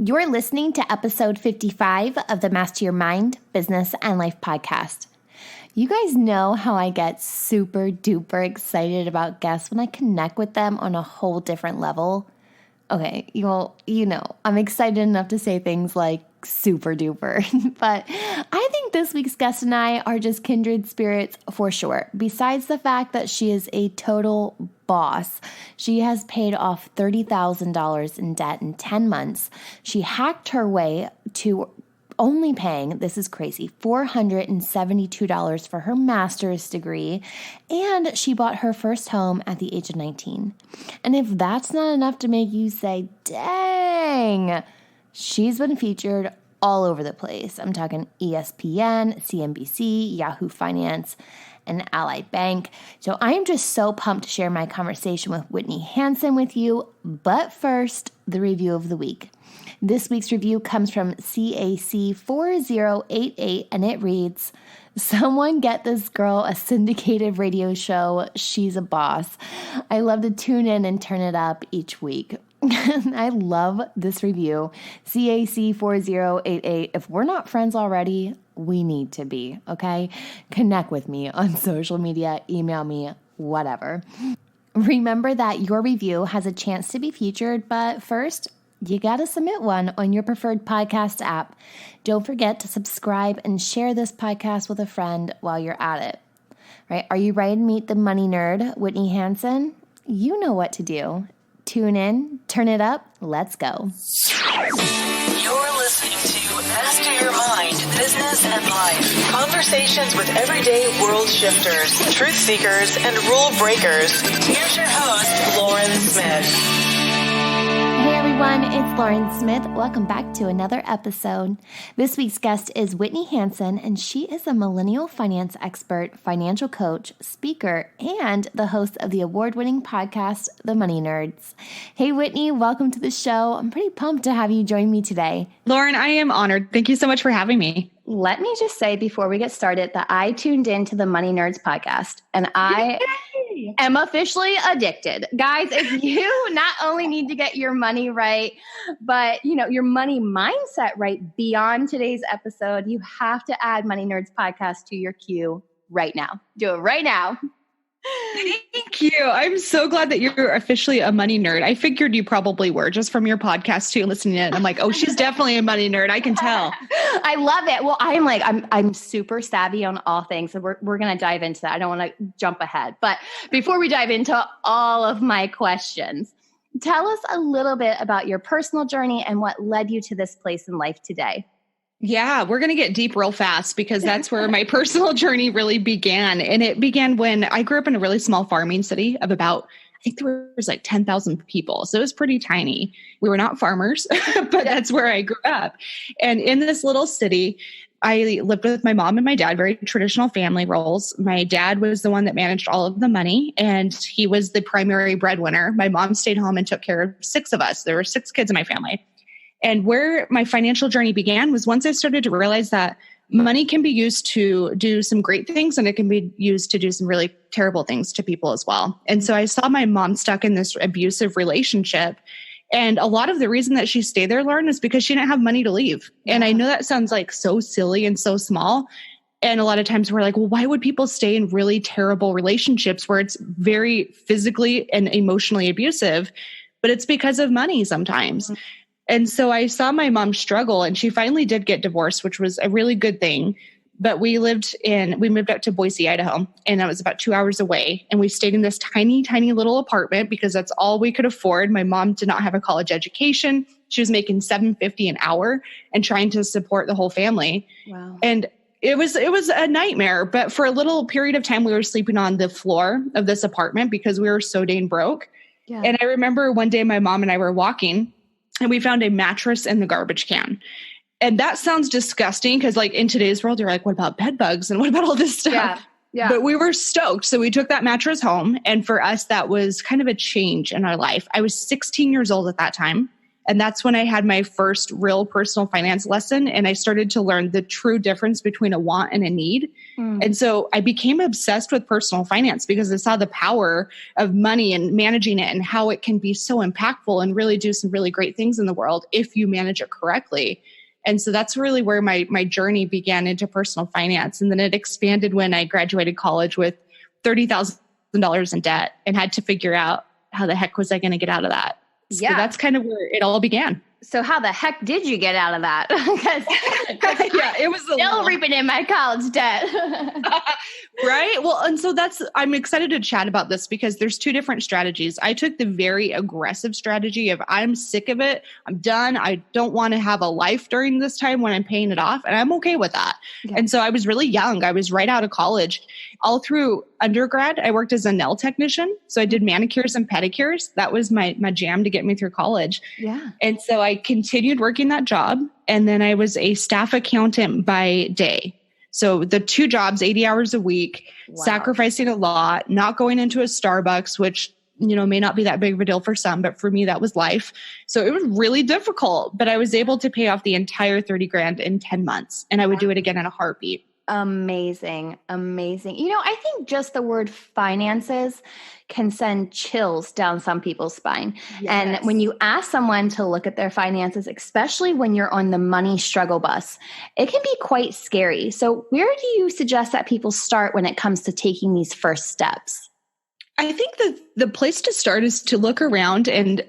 You're listening to episode 55 of the Master Your Mind, Business, and Life podcast. You guys know how I get super duper excited about guests when I connect with them on a whole different level. Okay, you know, I'm excited enough to say things like super duper, but I think this week's guest and I are just kindred spirits for sure. Besides the fact that she is a total boss, she has paid off $30,000 in debt in 10 months. She hacked her way to only paying, this is crazy, $472 for her master's degree, and she bought her first home at the age of 19. And if that's not enough to make you say, dang, she's been featured all over the place. I'm talking ESPN, CNBC, Yahoo Finance, and Ally Bank. So I am just so pumped to share my conversation with Whitney Hansen with you. But first, the review of the week. This week's review comes from CAC 4088, and it reads, "Someone get this girl a syndicated radio show. She's a boss. I love to tune in and turn it up each week." I love this review. CAC 4088. If we're not friends already, we need to be, okay? Connect with me on social media, email me, whatever. Remember that your review has a chance to be featured, but first, you got to submit one on your preferred podcast app. Don't forget to subscribe and share this podcast with a friend while you're at it. Right? Are you ready to meet the money nerd, Whitney Hansen? You know what to do. Tune in, turn it up, let's go. You're listening to Master Your Mind, Business and Life. Conversations with everyday world shifters, truth seekers, and rule breakers. Here's your host, Lauren Smith. Hey everyone, it's Lauren Smith. Welcome back to another episode. This week's guest is Whitney Hansen, and she is a millennial finance expert, financial coach, speaker, and the host of the award-winning podcast, The Money Nerds. Hey Whitney, welcome to the show. I'm pretty pumped to have you join me today. Lauren, I am honored. Thank you so much for having me. Let me just say before we get started that I tuned into the Money Nerds podcast, and I am officially addicted. Guys, if you not only need to get your money right, but your money mindset right beyond today's episode, you have to add Money Nerds podcast to your queue right now. Do it right now. Thank you. I'm so glad that you're officially a money nerd. I figured you probably were just from your podcast too, listening to it. I'm like, oh, she's definitely a money nerd. I can tell. I love it. Well, I'm super savvy on all things. So we're going to dive into that. I don't want to jump ahead, but before we dive into all of my questions, tell us a little bit about your personal journey and what led you to this place in life today. Yeah, we're going to get deep real fast because that's where my personal journey really began. And it began when I grew up in a really small farming city of about, I think there was like 10,000 people. So it was pretty tiny. We were not farmers, but that's where I grew up. And in this little city, I lived with my mom and my dad, very traditional family roles. My dad was the one that managed all of the money, and he was the primary breadwinner. My mom stayed home and took care of 6 of us. There were 6 kids in my family. And where my financial journey began was once I started to realize that money can be used to do some great things, and it can be used to do some really terrible things to people as well. And so I saw my mom stuck in this abusive relationship. And a lot of the reason that she stayed there, Lauren, is because she didn't have money to leave. Yeah. And I know that sounds like so silly and so small. And a lot of times we're like, well, why would people stay in really terrible relationships where it's very physically and emotionally abusive? But it's because of money sometimes. Mm-hmm. And so I saw my mom struggle, and she finally did get divorced, which was a really good thing. But we moved up to Boise, Idaho, and that was about 2 hours away. And we stayed in this tiny, tiny little apartment because that's all we could afford. My mom did not have a college education. She was making $7.50 an hour and trying to support the whole family. Wow. And it was a nightmare. But for a little period of time, we were sleeping on the floor of this apartment because we were so dang broke. Yeah. And I remember one day my mom and I were walking, and we found a mattress in the garbage can. And that sounds disgusting because like in today's world, you're like, what about bed bugs? And what about all this stuff? Yeah. Yeah. But we were stoked. So we took that mattress home. And for us, that was kind of a change in our life. I was 16 years old at that time. And that's when I had my first real personal finance lesson. And I started to learn the true difference between a want and a need. And so I became obsessed with personal finance because I saw the power of money and managing it and how it can be so impactful and really do some really great things in the world if you manage it correctly. And so that's really where my journey began into personal finance. And then it expanded when I graduated college with $30,000 in debt and had to figure out how the heck was I going to get out of that. So that's kind of where it all began. So how the heck did you get out of that? Because it was still reaping in my college debt. Right? Well, and so I'm excited to chat about this because there's two different strategies. I took the very aggressive strategy of I'm sick of it. I'm done. I don't want to have a life during this time when I'm paying it off. And I'm okay with that. Yeah. And so I was really young. I was right out of college. All through undergrad, I worked as a nail technician. So I did manicures and pedicures. That was my jam to get me through college. Yeah. And so I continued working that job. And then I was a staff accountant by day. So the two jobs, 80 hours a week, sacrificing a lot, not going into a Starbucks, which, may not be that big of a deal for some, but for me, that was life. So it was really difficult, but I was able to pay off the entire 30 grand in 10 months. And I would do it again in a heartbeat. Amazing. Amazing. I think just the word finances can send chills down some people's spine. Yes. And when you ask someone to look at their finances, especially when you're on the money struggle bus, it can be quite scary. So where do you suggest that people start when it comes to taking these first steps? I think the place to start is to look around and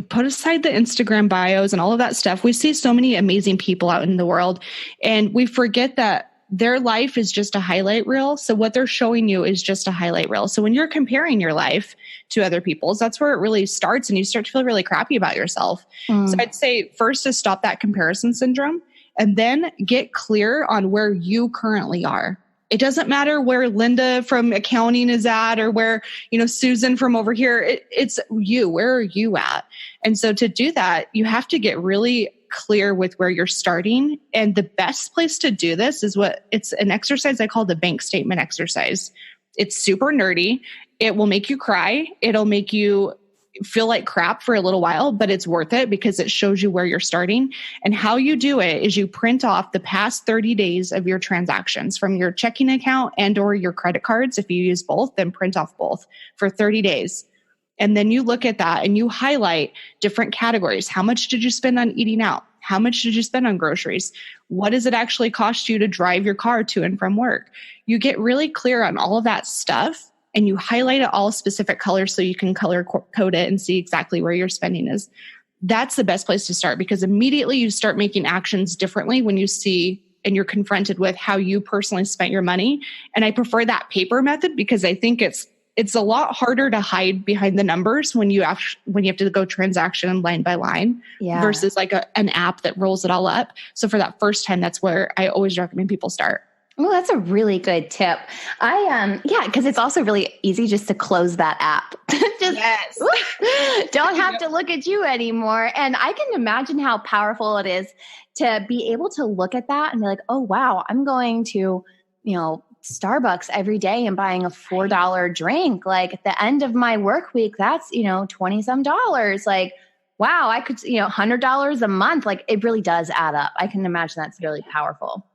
put aside the Instagram bios and all of that stuff. We see so many amazing people out in the world, and we forget that their life is just a highlight reel. So what they're showing you is just a highlight reel. So when you're comparing your life to other people's, that's where it really starts and you start to feel really crappy about yourself. So I'd say first to stop that comparison syndrome and then get clear on where you currently are. It doesn't matter where Linda from accounting is at or where, Susan from over here. It's you. Where are you at? And so to do that, you have to get really clear with where you're starting. And the best place to do this is it's an exercise I call the bank statement exercise. It's super nerdy. It will make you cry. It'll make you feel like crap for a little while, but it's worth it because it shows you where you're starting. And how you do it is you print off the past 30 days of your transactions from your checking account and or your credit cards. If you use both, then print off both for 30 days. And then you look at that and you highlight different categories. How much did you spend on eating out? How much did you spend on groceries? What does it actually cost you to drive your car to and from work? You get really clear on all of that stuff and you highlight it all specific colors so you can color code it and see exactly where your spending is. That's the best place to start because immediately you start making actions differently when you see and you're confronted with how you personally spent your money. And I prefer that paper method because I think it's a lot harder to hide behind the numbers when you have to go transaction line by line versus like an app that rolls it all up. So for that first time, that's where I always recommend people start. Well, that's a really good tip. Because it's also really easy just to close that app. Don't have to look at you anymore. And I can imagine how powerful it is to be able to look at that and be like, oh, wow, I'm going to, Starbucks every day and buying a $4 drink. Like at the end of my work week, that's, $20 some. Like, wow, I could, $100 a month. Like it really does add up. I can imagine that's really powerful.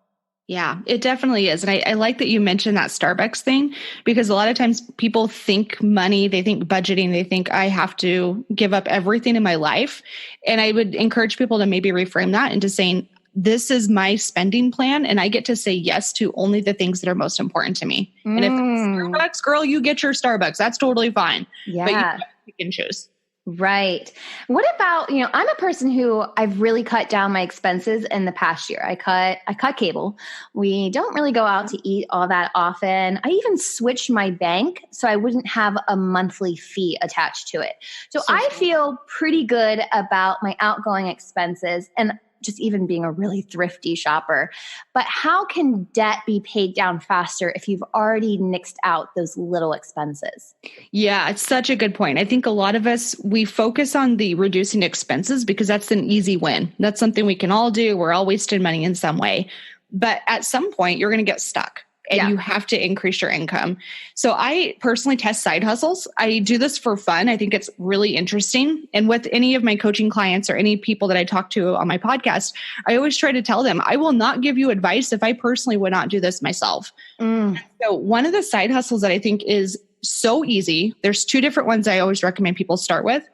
Yeah, it definitely is. And I like that you mentioned that Starbucks thing because a lot of times people think money, they think budgeting, they think I have to give up everything in my life. And I would encourage people to maybe reframe that into saying, this is my spending plan and I get to say yes to only the things that are most important to me. And if it's Starbucks, girl, you get your Starbucks. That's totally fine. Yeah. But you can choose. Right. What about, I'm a person who I've really cut down my expenses in the past year. I cut cable. We don't really go out to eat all that often. I even switched my bank so I wouldn't have a monthly fee attached to it. So I feel pretty good about my outgoing expenses and just even being a really thrifty shopper. But how can debt be paid down faster if you've already nixed out those little expenses? Yeah, it's such a good point. I think a lot of us, we focus on the reducing expenses because that's an easy win. That's something we can all do. We're all wasting money in some way. But at some point, you're going to get stuck and you have to increase your income. So I personally test side hustles. I do this for fun. I think it's really interesting. And with any of my coaching clients or any people that I talk to on my podcast, I always try to tell them, I will not give you advice if I personally would not do this myself. So one of the side hustles that I think is so easy, there's two different ones I always recommend people start with.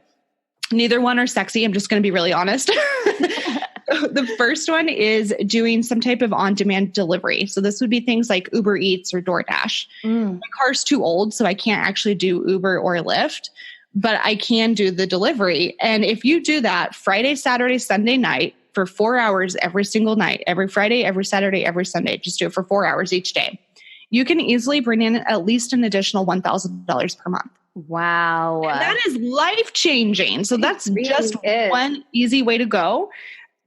Neither one are sexy. I'm just going to be really honest. The first one is doing some type of on-demand delivery. So this would be things like Uber Eats or DoorDash. My car's too old, so I can't actually do Uber or Lyft, but I can do the delivery. And if you do that Friday, Saturday, Sunday night for 4 hours every single night, every Friday, every Saturday, every Sunday, just do it for 4 hours each day, you can easily bring in at least an additional $1,000 per month. Wow. And that is life-changing. So that's just one easy way to go.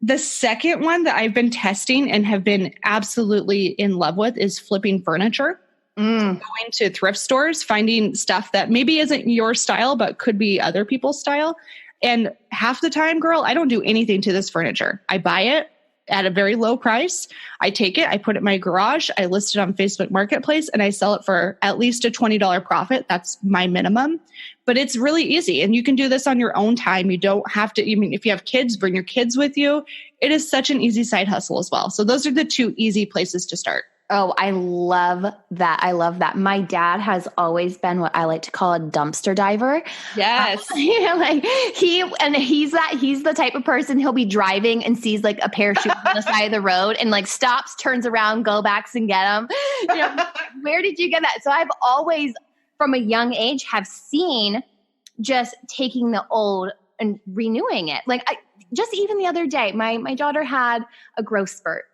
The second one that I've been testing and have been absolutely in love with is flipping furniture. Going to thrift stores, finding stuff that maybe isn't your style, but could be other people's style. And half the time, girl, I don't do anything to this furniture. I buy it at a very low price. I take it, I put it in my garage, I list it on Facebook Marketplace, and I sell it for at least a $20 profit. That's my minimum. But it's really easy. And you can do this on your own time. You don't have to, if you have kids, bring your kids with you. It is such an easy side hustle as well. So those are the two easy places to start. Oh, I love that. I love that. My dad has always been what I like to call a dumpster diver. Yes. He's the type of person, he'll be driving and sees like a pair of shoes on the side of the road and like stops, turns around, go backs and get them. Where did you get that? So I've always, from a young age, have seen just taking the old and renewing it. Like just even the other day, my daughter had a growth spurt.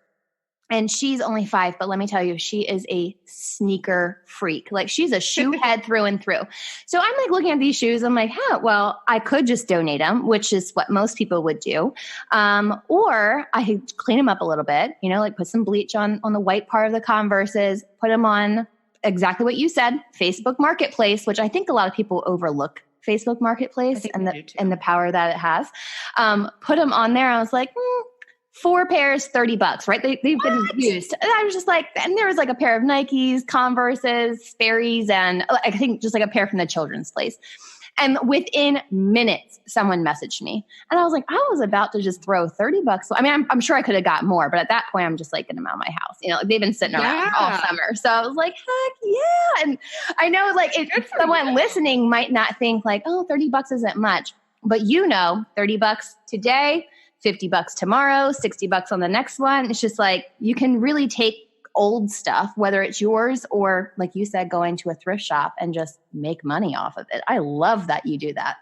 And she's only 5, but let me tell you, she is a sneaker freak. Like she's a shoe head through and through. So I'm like looking at these shoes. I'm like, well, I could just donate them, which is what most people would do. Or I could clean them up a little bit, like put some bleach on the white part of the Converses, put them on exactly what you said, Facebook Marketplace, which I think a lot of people overlook Facebook Marketplace and the power that it has. Put them on there. I was like, 4 pairs, $30, right? They've been used. And I was just like, and there was like a pair of Nikes, Converses, Sperry's, and I think just like a pair from the children's place. And within minutes, someone messaged me. And I was like, I was about to just throw $30. I mean, I'm sure I could have got more, but at that point, I'm just like, get them out of my house. They've been sitting around all summer. So I was like, heck yeah. And I know like if someone listening might not think like, oh, $30 isn't much, but $30 today, $50 tomorrow, $60 on the next one. It's just like, you can really take old stuff, whether it's yours or like you said, going to a thrift shop and just make money off of it. I love that you do that.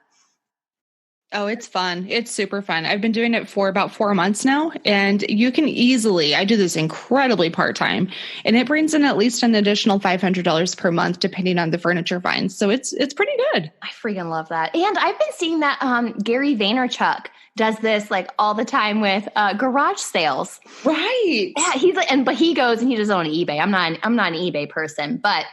Oh, it's fun. It's super fun. I've been doing it for about 4 months now, and you can easily, I do this incredibly part-time, and it brings in at least an additional $500 per month, depending on the furniture finds. So it's pretty good. I freaking love that. And I've been seeing that Gary Vaynerchuk does this like all the time with garage sales. Right. Yeah, he's like, but he goes and he does it on eBay. I'm not an eBay person, but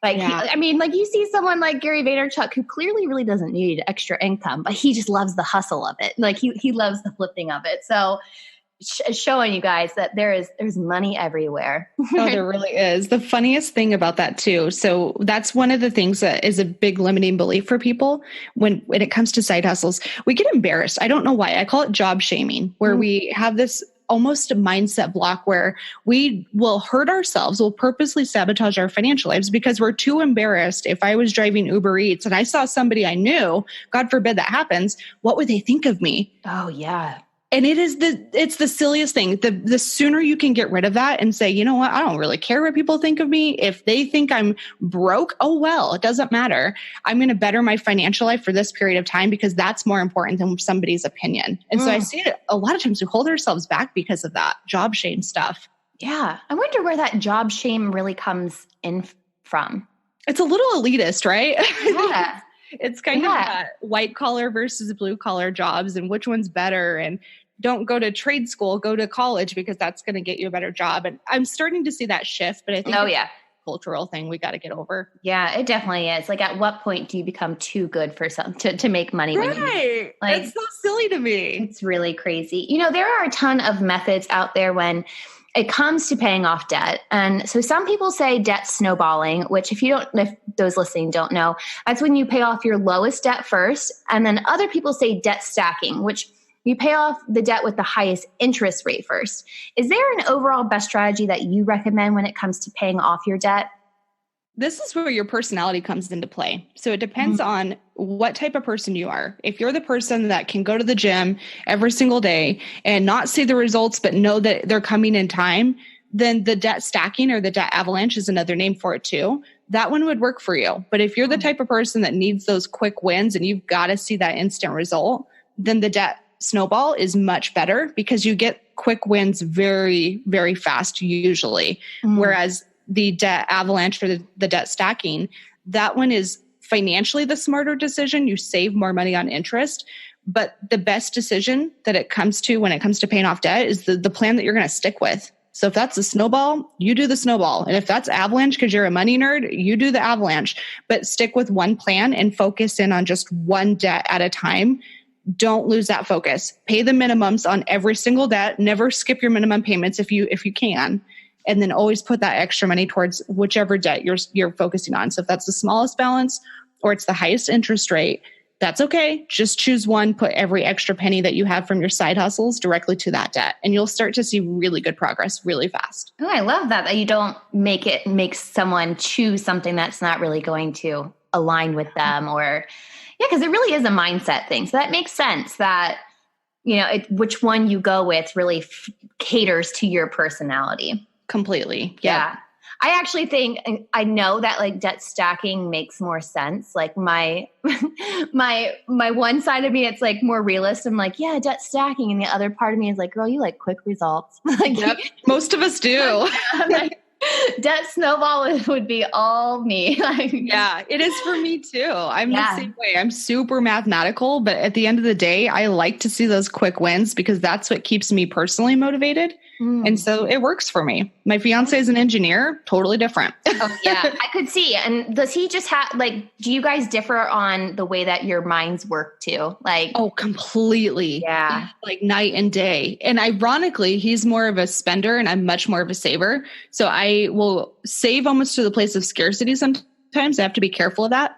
like, you see someone like Gary Vaynerchuk who clearly really doesn't need extra income, but he just loves the hustle of it. Like he loves the flipping of it. So showing you guys that there's money everywhere. Oh, there really is. The funniest thing about that too. So that's one of the things that is a big limiting belief for people when it comes to side hustles. We get embarrassed. I don't know why. I call it job shaming, where we have this almost a mindset block where we will hurt ourselves. We'll purposely sabotage our financial lives because we're too embarrassed. If I was driving Uber Eats and I saw somebody I knew, God forbid that happens, what would they think of me? Oh yeah. And it's the silliest thing. The sooner you can get rid of that and say, you know what, I don't really care what people think of me. If they think I'm broke, oh well, it doesn't matter. I'm going to better my financial life for this period of time because that's more important than somebody's opinion. And so I see it a lot of times we hold ourselves back because of that job shame stuff. Yeah. I wonder where that job shame really comes in from. It's a little elitist, right? Yeah. It's kind of that white collar versus blue collar jobs and which one's better. And don't go to trade school, go to college because that's going to get you a better job. And I'm starting to see that shift, but I think it's a cultural thing we got to get over. Yeah, it definitely is. Like at what point do you become too good for to make money? Right. It's so silly to me. It's really crazy. There are a ton of methods out there when it comes to paying off debt. And so some people say debt snowballing, which if those listening don't know, that's when you pay off your lowest debt first. And then other people say debt stacking, which you pay off the debt with the highest interest rate first. Is there an overall best strategy that you recommend when it comes to paying off your debt? This is where your personality comes into play. So it depends on what type of person you are. If you're the person that can go to the gym every single day and not see the results, but know that they're coming in time, then the debt stacking or the debt avalanche is another name for it too. That one would work for you. But if you're the type of person that needs those quick wins and you've got to see that instant result, then the debt snowball is much better because you get quick wins very, very fast usually. Whereas the debt avalanche or the debt stacking, that one is financially the smarter decision. You save more money on interest, but the best decision that it comes to when it comes to paying off debt is the plan that you're going to stick with. So if that's a snowball, you do the snowball. And if that's avalanche because you're a money nerd, you do the avalanche, but stick with one plan and focus in on just one debt at a time. Don't lose that focus. Pay the minimums on every single debt. Never skip your minimum payments if you can. And then always put that extra money towards whichever debt you're focusing on. So if that's the smallest balance or it's the highest interest rate, that's okay. Just choose one, put every extra penny that you have from your side hustles directly to that debt. And you'll start to see really good progress really fast. Oh, I love that you don't make someone choose something that's not really going to align with them because it really is a mindset thing. So that makes sense that, which one you go with really caters to your personality. Completely. Yeah. I actually think, I know that like debt stacking makes more sense. Like my one side of me, it's like more realist. I'm like, yeah, debt stacking. And the other part of me is like, girl, you like quick results. Yep. Most of us do. I'm like, debt snowball would be all me. Yeah, it is for me too. I'm the same way. I'm super mathematical, but at the end of the day, I like to see those quick wins because that's what keeps me personally motivated. And so it works for me. My fiance is an engineer, totally different. Oh, yeah, I could see. And does he just have do you guys differ on the way that your minds work too? Oh, completely. Yeah. Like night and day. And ironically, he's more of a spender and I'm much more of a saver. So I will save almost to the place of scarcity sometimes. I have to be careful of that.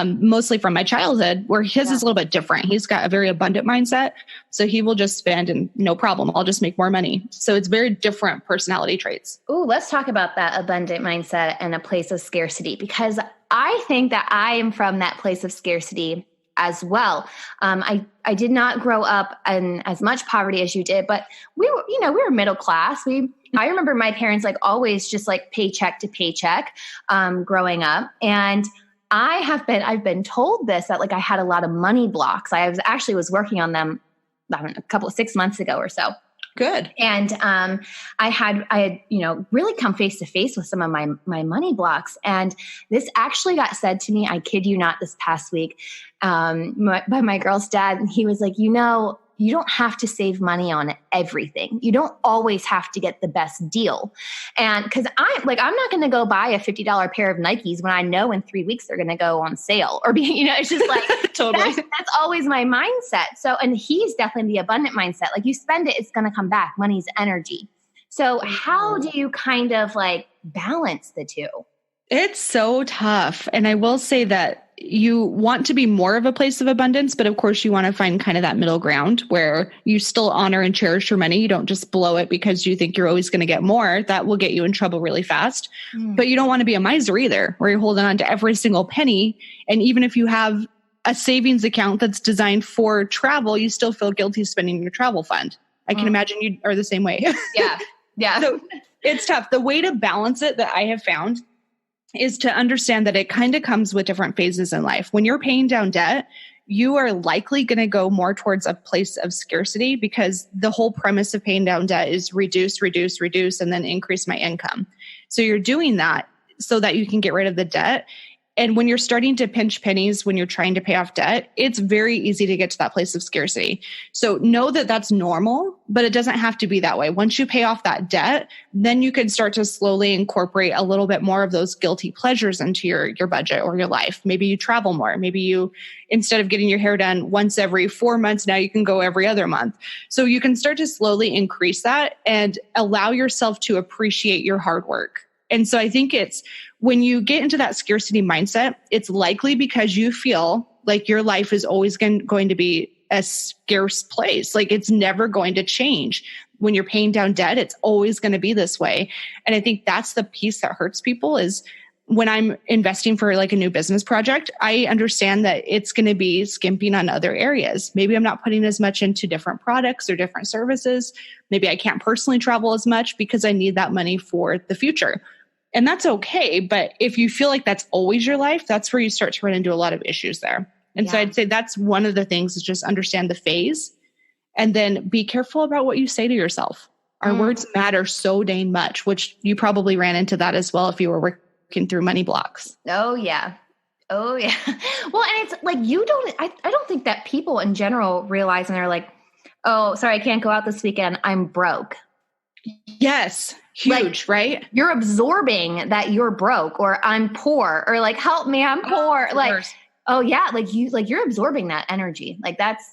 Mostly from my childhood, where his is a little bit different. He's got a very abundant mindset. So he will just spend and no problem. I'll just make more money. So it's very different personality traits. Ooh, let's talk about that abundant mindset and a place of scarcity, because I think that I am from that place of scarcity as well. I did not grow up in as much poverty as you did, but we were middle class. I remember my parents always just paycheck to paycheck, growing up. And I've been told this, that I had a lot of money blocks. I was working on them a couple of 6 months ago or so. Good. And I had really come face to face with some of my money blocks. And this actually got said to me, I kid you not, this past week, by my girl's dad. And he was like, you don't have to save money on everything. You don't always have to get the best deal. And because I'm not going to go buy a $50 pair of Nikes when I know in 3 weeks they're going to go on sale or it's just totally. That's always my mindset. So, and he's definitely the abundant mindset. You spend it, it's going to come back. Money's energy. So how do you kind of balance the two? It's so tough. And I will say that you want to be more of a place of abundance, but of course you want to find kind of that middle ground where you still honor and cherish your money. You don't just blow it because you think you're always going to get more. That will get you in trouble really fast. But you don't want to be a miser either, where you're holding on to every single penny. And even if you have a savings account that's designed for travel, you still feel guilty spending your travel fund. I can imagine you are the same way. Yeah. Yeah. So it's tough. The way to balance it that I have found is to understand that it kind of comes with different phases in life. When you're paying down debt, you are likely going to go more towards a place of scarcity because the whole premise of paying down debt is reduce, and then increase my income. So you're doing that so that you can get rid of the debt. And when you're starting to pinch pennies, when you're trying to pay off debt, it's very easy to get to that place of scarcity. So know that that's normal, but it doesn't have to be that way. Once you pay off that debt, then you can start to slowly incorporate a little bit more of those guilty pleasures into your budget or your life. Maybe you travel more. Maybe you, instead of getting your hair done once every 4 months, now you can go every other month. So you can start to slowly increase that and allow yourself to appreciate your hard work. And so I think it's when you get into that scarcity mindset, it's likely because you feel like your life is always going to be a scarce place. Like it's never going to change. When you're paying down debt, it's always going to be this way. And I think that's the piece that hurts people is when I'm investing for like a new business project, I understand that it's going to be skimping on other areas. Maybe I'm not putting as much into different products or different services. Maybe I can't personally travel as much because I need that money for the future. And that's okay. But if you feel like that's always your life, that's where you start to run into a lot of issues there. And so I'd say that's one of the things is just understand the phase and then be careful about what you say to yourself. Our words matter so dang much, which you probably ran into that as well if you were working through money blocks. Oh, yeah. Oh, yeah. Well, and it's like I don't think that people in general realize and they're like, oh, sorry, I can't go out this weekend. I'm broke. Yes. Huge, right? You're absorbing that you're broke or I'm poor or like, help me, I'm poor. Oh yeah. You're absorbing that energy. Like that's,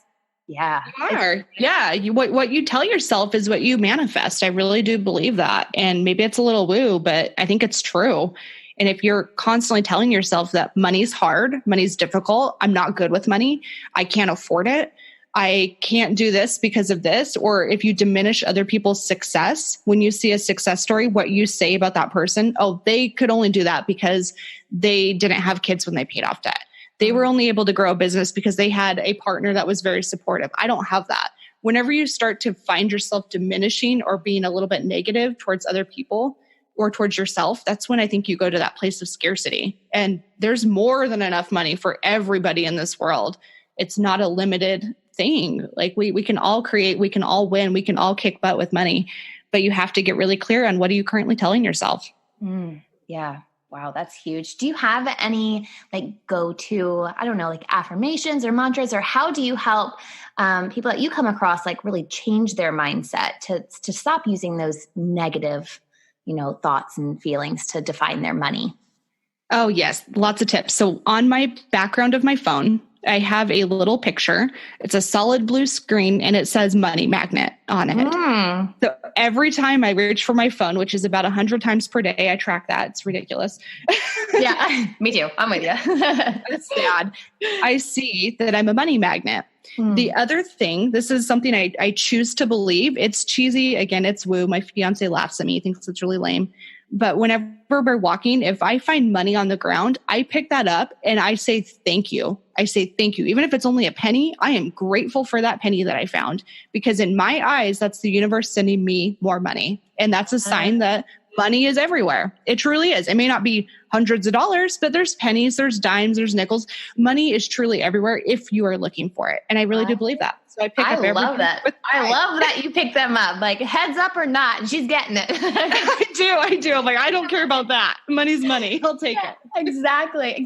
yeah. You are. Yeah. What you tell yourself is what you manifest. I really do believe that. And maybe it's a little woo, but I think it's true. And if you're constantly telling yourself that money's hard, money's difficult, I'm not good with money, I can't afford it, I can't do this because of this, or if you diminish other people's success, when you see a success story, what you say about that person, oh, they could only do that because they didn't have kids when they paid off debt. They were only able to grow a business because they had a partner that was very supportive. I don't have that. Whenever you start to find yourself diminishing or being a little bit negative towards other people or towards yourself, that's when I think you go to that place of scarcity. And there's more than enough money for everybody in this world. It's not a limited thing. Like we can all create, we can all win, we can all kick butt with money, but you have to get really clear on what are you currently telling yourself? Yeah. Wow. That's huge. Do you have any like go-to, I don't know, like affirmations or mantras, or how do you help people that you come across like really change their mindset to stop using those negative, thoughts and feelings to define their money? Oh yes. Lots of tips. So on my background of my phone, I have a little picture. It's a solid blue screen and it says money magnet on it. So every time I reach for my phone, which is about 100 times per day, I track that. It's ridiculous. Yeah, me too. I'm with you. It's sad. I see that I'm a money magnet. The other thing, this is something I choose to believe. It's cheesy. Again, it's woo. My fiance laughs at me. He thinks it's really lame. But whenever we're walking, if I find money on the ground, I pick that up and I say, thank you. I say, thank you. Even if it's only a penny, I am grateful for that penny that I found, because in my eyes, that's the universe sending me more money. And that's a sign that money is everywhere. It truly is. It may not be hundreds of dollars, but there's pennies, there's dimes, there's nickels. Money is truly everywhere if you are looking for it. And I really do believe that. So I pick up everything. I love that. I love that you pick them up. Like heads up or not, and she's getting it. I do. I'm like, I don't care about that. Money's money. I'll take it. Exactly.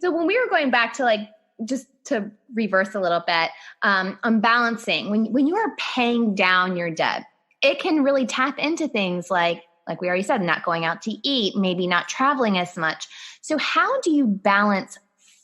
So when we were going back to like, just to reverse a little bit, on balancing, when you are paying down your debt, it can really tap into things like we already said, not going out to eat, maybe not traveling as much. So how do you balance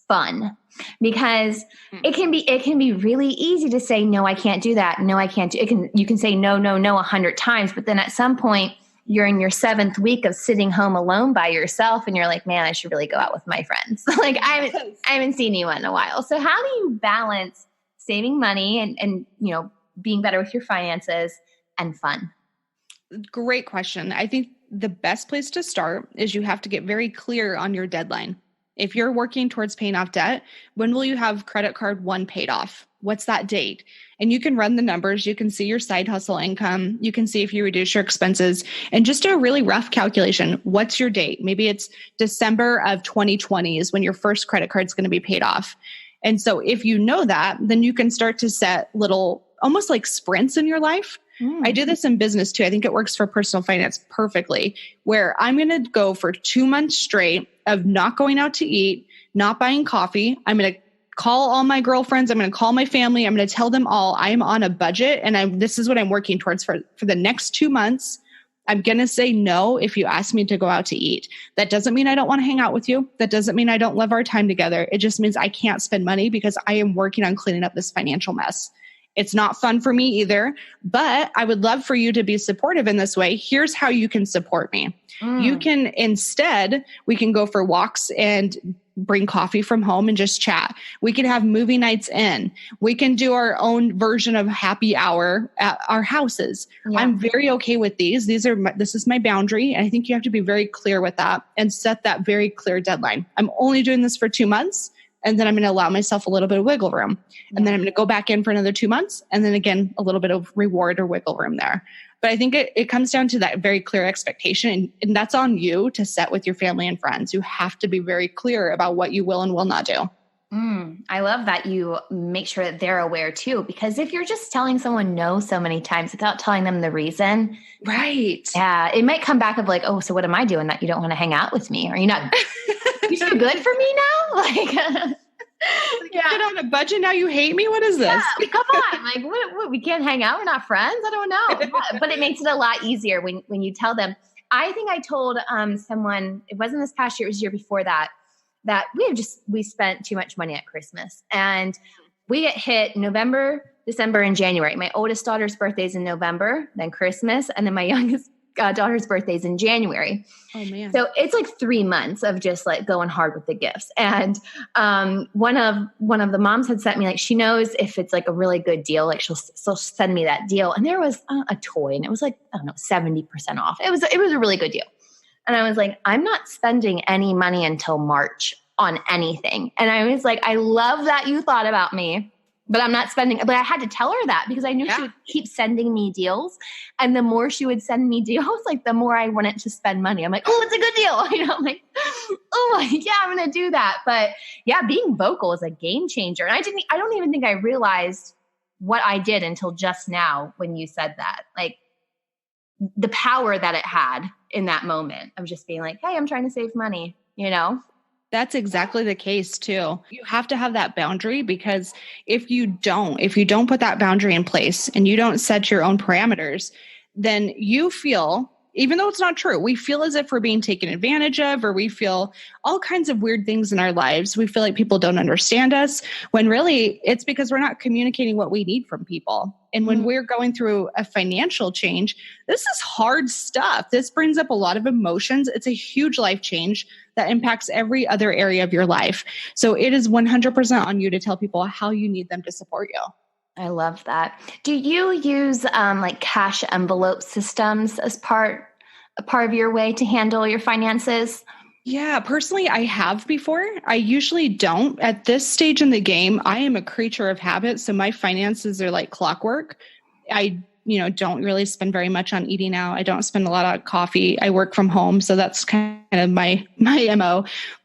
fun? Because it can be really easy to say, no, I can't do that. No, I can't do it. You can say no 100 times, but then at some point you're in your 7th week of sitting home alone by yourself and you're like, man, I should really go out with my friends. Like I haven't seen anyone in a while. So how do you balance saving money and being better with your finances and fun? Great question. I think the best place to start is you have to get very clear on your deadline. If you're working towards paying off debt, when will you have credit card 1 paid off? What's that date? And you can run the numbers. You can see your side hustle income. You can see if you reduce your expenses and just do a really rough calculation. What's your date? Maybe it's December of 2020 is when your first credit card is going to be paid off. And so if you know that, then you can start to set little, almost like sprints in your life. I do this in business too. I think it works for personal finance perfectly, where I'm going to go for 2 months straight of not going out to eat, not buying coffee. I'm going to call all my girlfriends. I'm going to call my family. I'm going to tell them all I'm on a budget and this is what I'm working towards for the next 2 months. I'm going to say no if you ask me to go out to eat. That doesn't mean I don't want to hang out with you. That doesn't mean I don't love our time together. It just means I can't spend money because I am working on cleaning up this financial mess. It's not fun for me either, but I would love for you to be supportive in this way. Here's how you can support me. You can we can go for walks and bring coffee from home and just chat. We can have movie nights in. We can do our own version of happy hour at our houses. Yeah. I'm very okay with these. This is my boundary. And I think you have to be very clear with that and set that very clear deadline. I'm only doing this for 2 months. And then I'm going to allow myself a little bit of wiggle room. And then I'm going to go back in for another 2 months. And then again, a little bit of reward or wiggle room there. But I think it comes down to that very clear expectation. And that's on you to set with your family and friends. You have to be very clear about what you will and will not do. I love that you make sure that they're aware too, because if you're just telling someone no so many times without telling them the reason. Right. Yeah. It might come back of like, oh, so what am I doing that you don't want to hang out with me? Are you not, you too good for me now? Like, Get on a budget now. You hate me. What is this? Yeah, come on. Like, what, we can't hang out. We're not friends. I don't know. But it makes it a lot easier when you tell them. I think I told someone, it wasn't this past year, it was the year before that we spent too much money at Christmas, and we get hit November, December, and January. My oldest daughter's birthday is in November, then Christmas, and then my youngest daughter's birthday is in January. Oh man! So it's like 3 months of just like going hard with the gifts. And one of the moms had sent me, like, she knows if it's like a really good deal, like she'll send me that deal. And there was a toy, and it was like, I don't know, 70% off. It was a really good deal. And I was like, I'm not spending any money until March on anything. And I was like, I love that you thought about me, but I'm not spending. But I had to tell her that because I knew she would keep sending me deals. And the more she would send me deals, like the more I wanted to spend money. I'm like, oh, it's a good deal. You know, I'm like, oh yeah, I'm going to do that. But yeah, being vocal is a game changer. And I don't even think I realized what I did until just now when you said that, like the power that it had in that moment of just being like, hey, I'm trying to save money, you know? That's exactly the case too. You have to have that boundary, because if you don't put that boundary in place and you don't set your own parameters, then you feel, even though it's not true, we feel as if we're being taken advantage of, or we feel all kinds of weird things in our lives. We feel like people don't understand us, when really it's because we're not communicating what we need from people. And when we're going through a financial change, this is hard stuff. This brings up a lot of emotions. It's a huge life change that impacts every other area of your life. So it is 100% on you to tell people how you need them to support you. I love that. Do you use like cash envelope systems as part of your way to handle your finances? Yeah, personally, I have before. I usually don't. At this stage in the game, I am a creature of habit. So my finances are like clockwork. I don't really spend very much on eating out. I don't spend a lot on coffee. I work from home. So that's kind of my MO.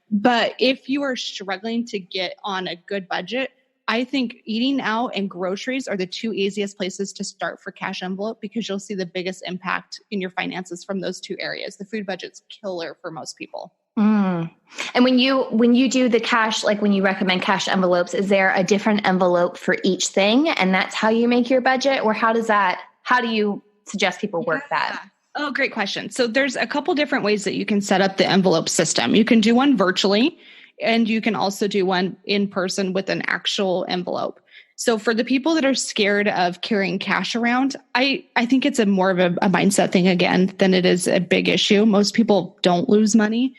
But if you are struggling to get on a good budget, I think eating out and groceries are the two easiest places to start for cash envelope, because you'll see the biggest impact in your finances from those two areas. The food budget's killer for most people. And when you do the cash, like when you recommend cash envelopes, is there a different envelope for each thing, and that's how you make your budget? Or how do you suggest people work that? Oh, great question. So there's a couple different ways that you can set up the envelope system. You can do one virtually, and you can also do one in person with an actual envelope. So for the people that are scared of carrying cash around, I think it's more of a mindset thing again than it is a big issue. Most people don't lose money,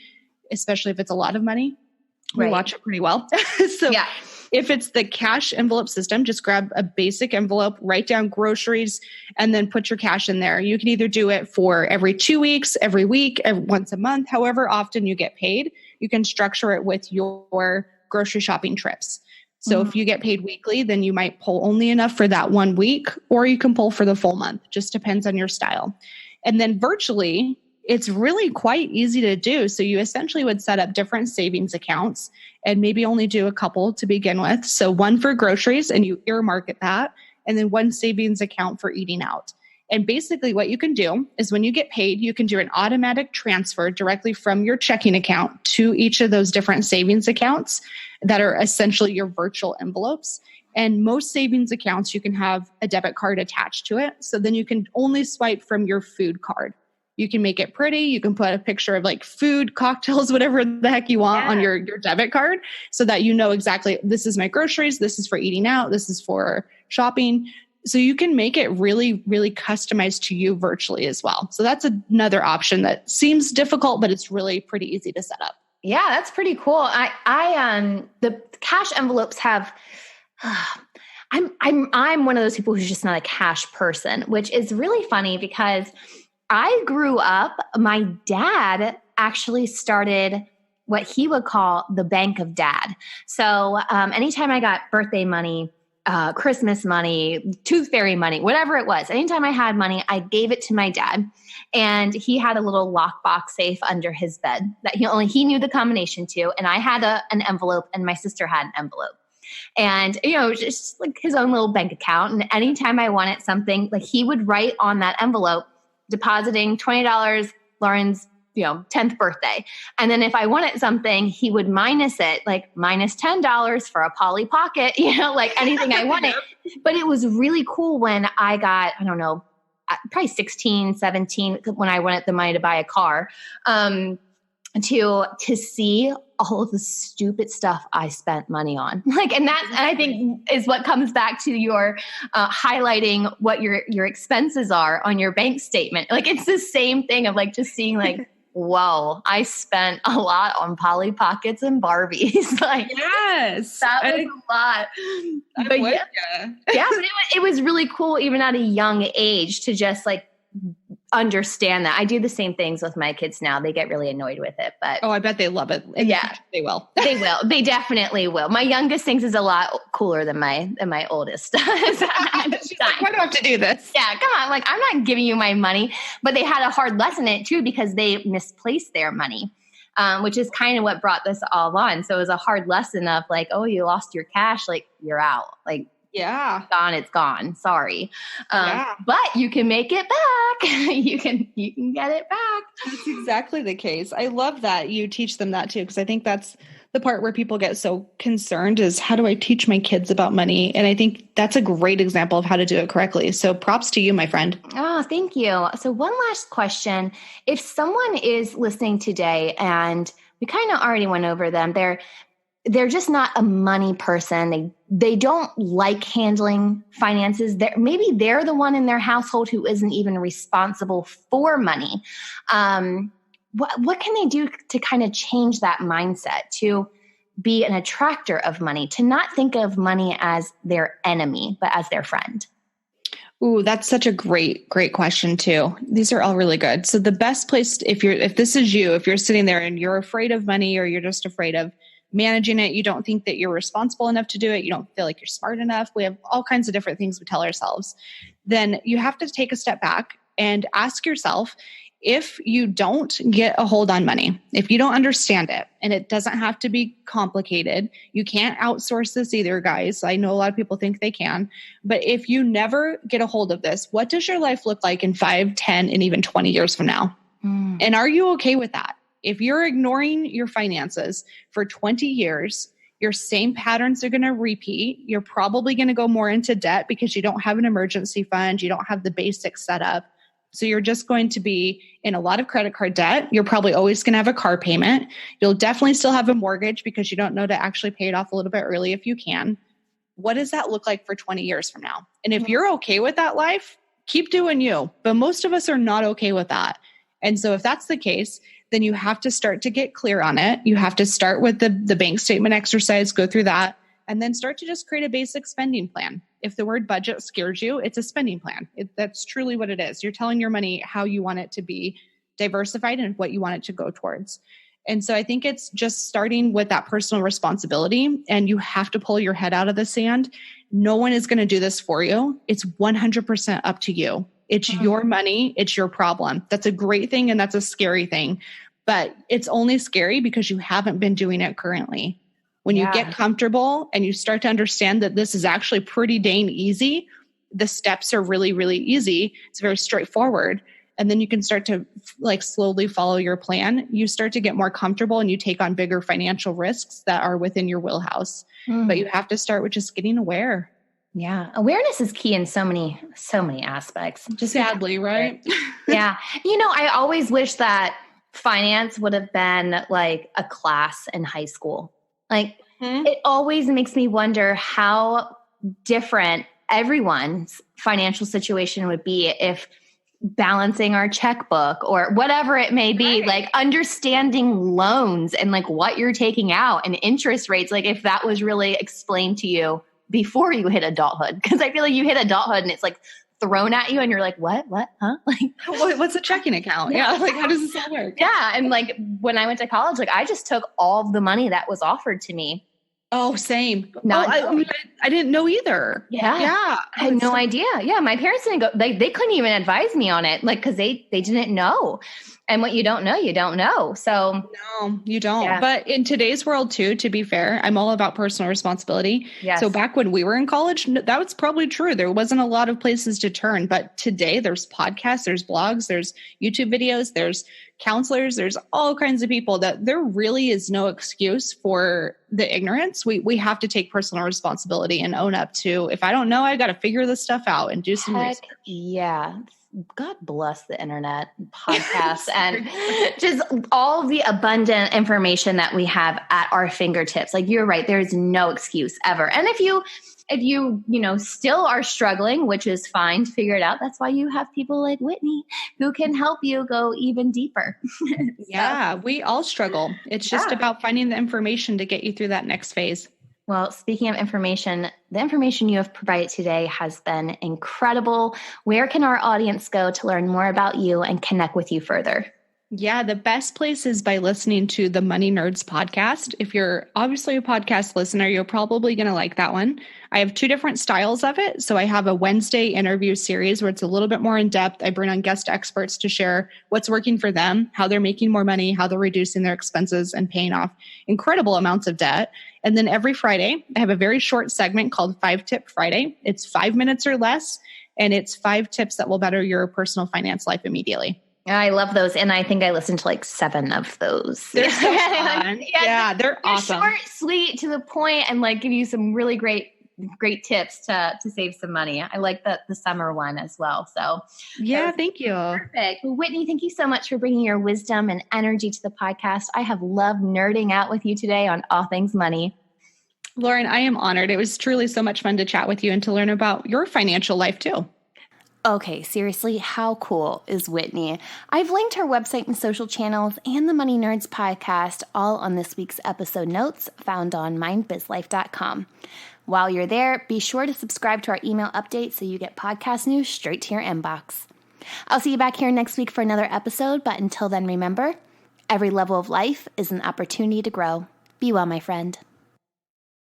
especially if it's a lot of money. We watch it pretty well. So if it's the cash envelope system, just grab a basic envelope, write down groceries, and then put your cash in there. You can either do it for every 2 weeks, every week, once a month, however often you get paid. You can structure it with your grocery shopping trips. So if you get paid weekly, then you might pull only enough for that 1 week, or you can pull for the full month. Just depends on your style. And then virtually, it's really quite easy to do. So you essentially would set up different savings accounts and maybe only do a couple to begin with. So one for groceries, and you earmark at that, and then one savings account for eating out. And basically what you can do is when you get paid, you can do an automatic transfer directly from your checking account to each of those different savings accounts that are essentially your virtual envelopes. And most savings accounts, you can have a debit card attached to it. So then you can only swipe from your food card. You can make it pretty. You can put a picture of like food, cocktails, whatever the heck you want on your debit card so that you know exactly, this is my groceries, this is for eating out, this is for shopping. So you can make it really, really customized to you virtually as well. So that's another option that seems difficult, but it's really pretty easy to set up. Yeah, that's pretty cool. The cash envelopes have, I'm one of those people who's just not a cash person, which is really funny because I grew up, my dad actually started what he would call the bank of dad. So anytime I got birthday money, Christmas money, tooth fairy money, whatever it was, anytime I had money, I gave it to my dad. And he had a little lockbox safe under his bed that he knew the combination to. And I had an envelope and my sister had an envelope. And, just like his own little bank account. And anytime I wanted something, like he would write on that envelope, depositing $20, Lauren's, 10th birthday. And then if I wanted something, he would minus it, like minus $10 for a Polly Pocket, like anything I wanted. But it was really cool when I got, I don't know, probably 16, 17, when I wanted the money to buy a car, to see all of the stupid stuff I spent money on. And I think is what comes back to your highlighting what your expenses are on your bank statement. It's the same thing of just seeing whoa, I spent a lot on Polly Pockets and Barbies. Yes, that was a lot. But it was really cool, even at a young age, to just understand that. I do the same things with my kids now. They get really annoyed with it, but I bet they love it. Yeah, they will. They will. They definitely will. My youngest thinks is a lot cooler than my oldest. She's like, why do I have to do this? Yeah, come on. I'm not giving you my money. But they had a hard lesson in it too because they misplaced their money, which is kind of what brought this all on. So it was a hard lesson of you lost your cash, you're out. Yeah. It's gone. Sorry. But you can make it back. you can get it back. That's exactly the case. I love that you teach them that too, because I think that's the part where people get so concerned is how do I teach my kids about money? And I think that's a great example of how to do it correctly. So props to you, my friend. Oh, thank you. So one last question. If someone is listening today and we kind of already went over them, they're just not a money person. They don't like handling finances. Maybe they're the one in their household who isn't even responsible for money. What can they do to kind of change that mindset, to be an attractor of money, to not think of money as their enemy, but as their friend? Ooh, that's such a great question too. These are all really good. So the best place, if this is you, if you're sitting there and you're afraid of money or you're just afraid of managing it, you don't think that you're responsible enough to do it, you don't feel like you're smart enough, we have all kinds of different things we tell ourselves, then you have to take a step back and ask yourself, if you don't get a hold on money, if you don't understand it, and it doesn't have to be complicated, you can't outsource this either, guys. I know a lot of people think they can, but if you never get a hold of this, what does your life look like in 5, 10, and even 20 years from now? And are you okay with that? If you're ignoring your finances for 20 years, your same patterns are going to repeat. You're probably going to go more into debt because you don't have an emergency fund. You don't have the basics set up. So you're just going to be in a lot of credit card debt. You're probably always going to have a car payment. You'll definitely still have a mortgage because you don't know to actually pay it off a little bit early if you can. What does that look like for 20 years from now? And if you're okay with that life, keep doing you. But most of us are not okay with that. And so if that's the case, then you have to start to get clear on it. You have to start with the bank statement exercise, go through that, and then start to just create a basic spending plan. If the word budget scares you, it's a spending plan. That's truly what it is. You're telling your money how you want it to be diversified and what you want it to go towards. And so I think it's just starting with that personal responsibility, and you have to pull your head out of the sand. No one is going to do this for you. It's 100% up to you. It's your money. It's your problem. That's a great thing and that's a scary thing. But it's only scary because you haven't been doing it currently. When you get comfortable and you start to understand that this is actually pretty dang easy, the steps are really, really easy. It's very straightforward. And then you can start to like slowly follow your plan. You start to get more comfortable and you take on bigger financial risks that are within your wheelhouse. But you have to start with just getting aware. Yeah. Awareness is key in so many aspects. Just sadly, right? Yeah. I always wish that finance would have been like a class in high school. Like it always makes me wonder how different everyone's financial situation would be if balancing our checkbook or whatever it may be, like understanding loans and like what you're taking out and interest rates. Like if that was really explained to you before you hit adulthood, because I feel like you hit adulthood and it's like thrown at you and you're like, what, huh? Like, what's a checking account? Yeah. Like, how does this all work? Yeah. And like when I went to college, like I just took all of the money that was offered to me. Oh, same. I didn't know either. Yeah. I had no idea. Yeah. My parents didn't go, they couldn't even advise me on it. Like, cause they didn't know. And what you don't know, you don't know. So no, you don't. Yeah. But in today's world too, to be fair, I'm all about personal responsibility. Yes. So back when we were in college, that was probably true. There wasn't a lot of places to turn, but today there's podcasts, there's blogs, there's YouTube videos, there's counselors, there's all kinds of people that there really is no excuse for the ignorance. We have to take personal responsibility and own up to, if I don't know, I got to figure this stuff out and do some research. Yeah. God bless the internet, podcasts, and just all the abundant information that we have at our fingertips. Like you're right, there's no excuse ever. And if you still are struggling, which is fine to figure it out, that's why you have people like Whitney who can help you go even deeper. Yeah, we all struggle. It's just about finding the information to get you through that next phase. Well, speaking of information, the information you have provided today has been incredible. Where can our audience go to learn more about you and connect with you further? Yeah, the best place is by listening to the Money Nerds podcast. If you're obviously a podcast listener, you're probably going to like that one. I have two different styles of it. So I have a Wednesday interview series where it's a little bit more in depth. I bring on guest experts to share what's working for them, how they're making more money, how they're reducing their expenses and paying off incredible amounts of debt. And then every Friday, I have a very short segment called 5 Tip Friday. It's 5 minutes or less, and it's 5 tips that will better your personal finance life immediately. I love those. And I think I listened to like 7 of those. They're so fun. Yeah, they're awesome. Short, sweet, to the point, and like give you some really great tips to save some money. I like the summer one as well. So yeah, thank you. Perfect. Well, Whitney, thank you so much for bringing your wisdom and energy to the podcast. I have loved nerding out with you today on all things money. Lauren, I am honored. It was truly so much fun to chat with you and to learn about your financial life too. Okay, seriously, how cool is Whitney? I've linked her website and social channels and the Money Nerds podcast all on this week's episode notes found on mindbizlife.com. While you're there, be sure to subscribe to our email update so you get podcast news straight to your inbox. I'll see you back here next week for another episode, but until then, remember, every level of life is an opportunity to grow. Be well, my friend.